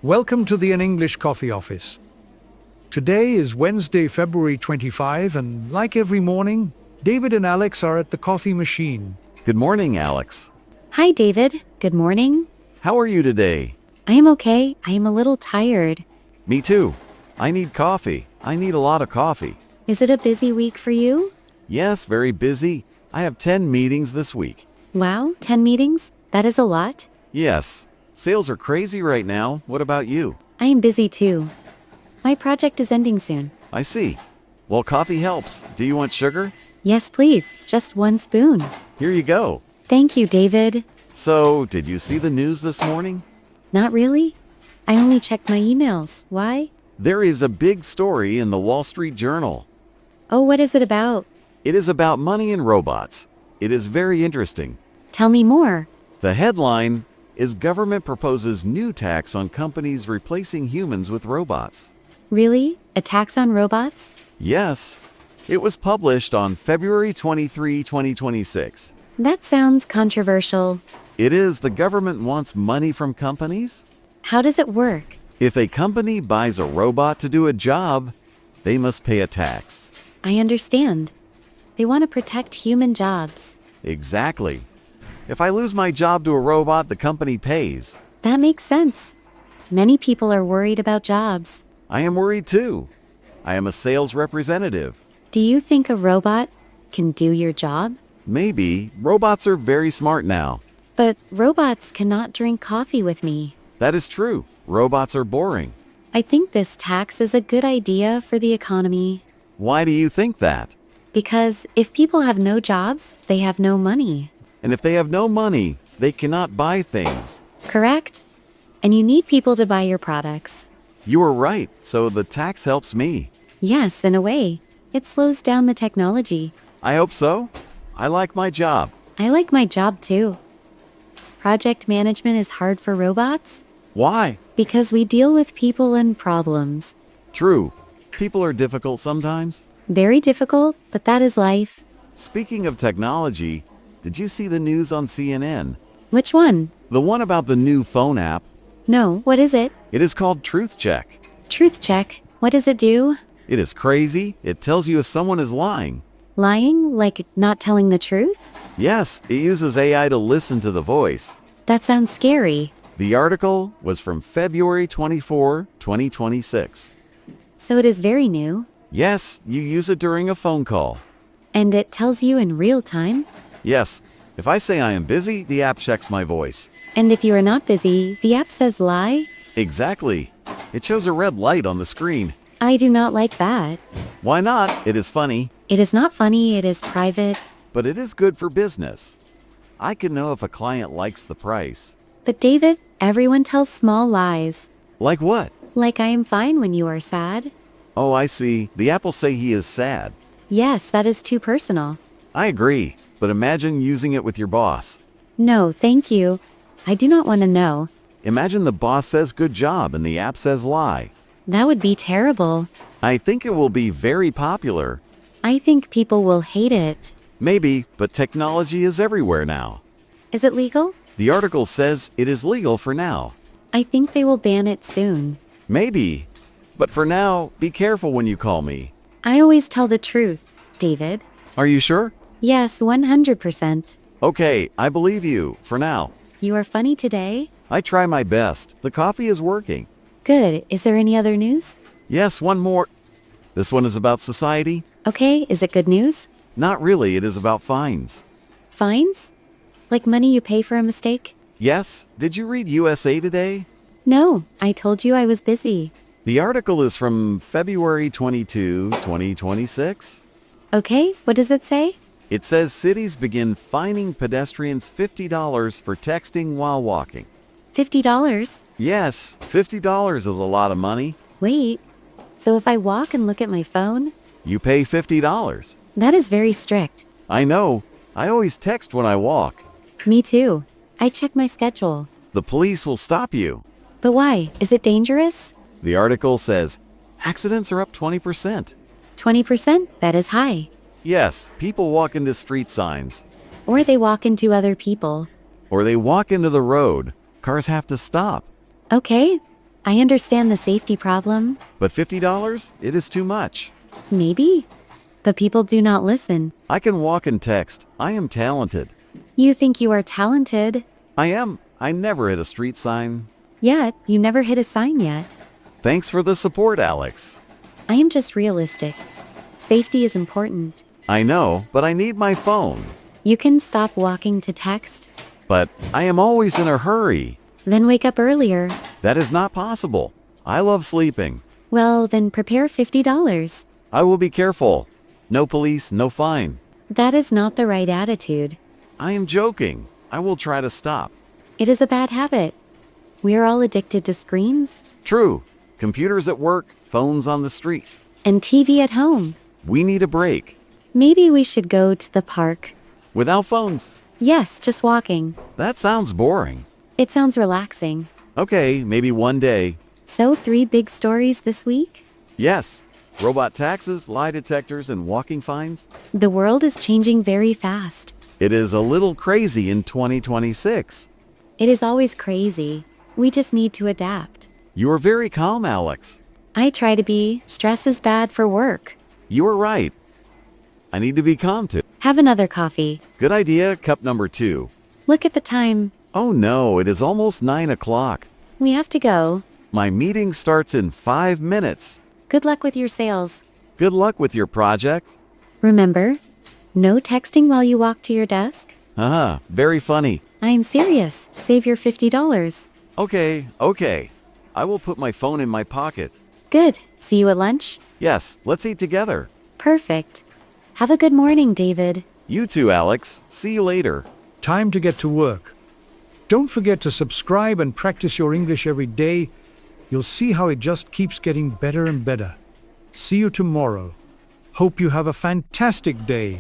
Welcome to the An English Coffee Office. Today is Wednesday, February 25, and like every morning, David and Alex are at the coffee machine. Good morning, Alex. Hi, David. Good morning. How are you today? I am okay. I am a little tired. Me too. I need coffee. I need a lot of coffee. Is it a busy week for you? Yes, very busy. I have 10 meetings this week. Wow, 10 meetings? That is a lot. Yes. Sales are crazy right now. What about you? I am busy too. My project is ending soon. I see. Well, coffee helps. Do you want sugar? Yes, please. Just 1 spoon. Here you go. Thank you, David. So, did you see the news this morning? Not really. I only checked my emails. Why? There is a big story in the Wall Street Journal. Oh, what is it about? It is about money and robots. It is very interesting. Tell me more. The headline is Government Proposes New Tax on Companies Replacing Humans with Robots. Really? A tax on robots? Yes. It was published on February 23, 2026. That sounds controversial. It is. The government wants money from companies. How does it work? If a company buys a robot to do a job, they must pay a tax. I understand. They want to protect human jobs. Exactly. If I lose my job to a robot, the company pays. That makes sense. Many people are worried about jobs. I am worried too. I am a sales representative. Do you think a robot can do your job? Maybe. Robots are very smart now. But robots cannot drink coffee with me. That is true. Robots are boring. I think this tax is a good idea for the economy. Why do you think that? Because if people have no jobs, they have no money. And if they have no money, they cannot buy things. Correct? And you need people to buy your products. You are right, so the tax helps me. Yes, in a way. It slows down the technology. I hope so. I like my job. I like my job too. Project management is hard for robots Why? because we deal with people and problems. True. People are difficult sometimes. Very difficult, but that is life. Speaking of technology, did you see the news on CNN? Which one? The one about the new phone app. No, what is it? It is called Truth Check. Truth check. What does it do? It is crazy. It tells you if someone is lying. Lying? Like not telling the truth? Yes, it uses AI to listen to the voice. That sounds scary. The article was from February 24, 2026. So it is very new. Yes, you use it during a phone call. And it tells you in real time? Yes, if I say I am busy, the app checks my voice. And if you are not busy, the app says lie? Exactly. It shows a red light on the screen. I do not like that. Why not? It is funny, It is not funny, it is private. but it is good for business. I can know if a client likes the price. But David, everyone tells small lies. Like what? Like I am fine when you are sad. Oh, I see. The app will say he is sad. Yes, that is too personal. I agree, but imagine using it with your boss. No, thank you. I do not want to know. Imagine the boss says good job and the app says lie. That would be terrible. I think it will be very popular. I think people will hate it. Maybe, but technology is everywhere now. Is it legal? The article says it is legal for now. I think they will ban it soon. Maybe. But for now, be careful when you call me. I always tell the truth, David. Are you sure? Yes, 100%. Okay, I believe you, for now. You are funny today? I try my best. The coffee is working. Good. Is there any other news? Yes, one more. This one is about society. Okay, is it good news? Not really, it is about fines. Fines? Like money you pay for a mistake? Yes, did you read USA Today? No, I told you I was busy. The article is from February 22, 2026. Okay, what does it say? It says cities begin fining pedestrians $50 for texting while walking. $50? Yes, $50 is a lot of money. Wait, so if I walk and look at my phone? You pay $50. That is very strict. I know. I always text when I walk. Me too. I check my schedule. The police will stop you. But why? Is it dangerous? The article says accidents are up 20%. 20%? That is high. Yes, people walk into street signs. Or they walk into other people. Or they walk into the road. Cars have to stop. Okay, I understand the safety problem. But $50? It is too much. Maybe. But people do not listen. I can walk and text. I am talented. You think you are talented, I am. I never hit a street sign. yet you never hit a sign yet. Thanks for the support, Alex. I am just realistic. Safety is important. I know, but I need my phone. You can stop walking to text, But I am always in a hurry. then wake up earlier. That is not possible. I love sleeping. Well, then prepare $50. I will be careful. No police, no fine. That is not the right attitude. I am joking. I will try to stop. It is a bad habit. We are all addicted to screens True. Computers at work, phones on the street. and TV at home. We need a break. Maybe we should go to the park. Without phones. Yes, just walking. That sounds boring. It sounds relaxing. Okay, maybe one day. So, 3 big stories this week? Yes. Robot taxes, lie detectors, and walking fines. The world is changing very fast. It is a little crazy in 2026. It is always crazy. We just need to adapt. You are very calm, Alex. I try to be. Stress is bad for work. You are right. I need to be calm too. Have another coffee. Good idea, cup number 2. Look at the time. Oh no, it is almost 9 o'clock. We have to go. My meeting starts in 5 minutes. Good luck with your sales. Good luck with your project. Remember, no texting while you walk to your desk? Haha, very funny. I am serious. Save your $50. Okay. I will put my phone in my pocket. Good. See you at lunch? Yes, let's eat together. Perfect. Have a good morning, David. You too, Alex. See you later. Time to get to work. Don't forget to subscribe and practice your English every day. You'll see how it just keeps getting better and better. See you tomorrow. Hope you have a fantastic day.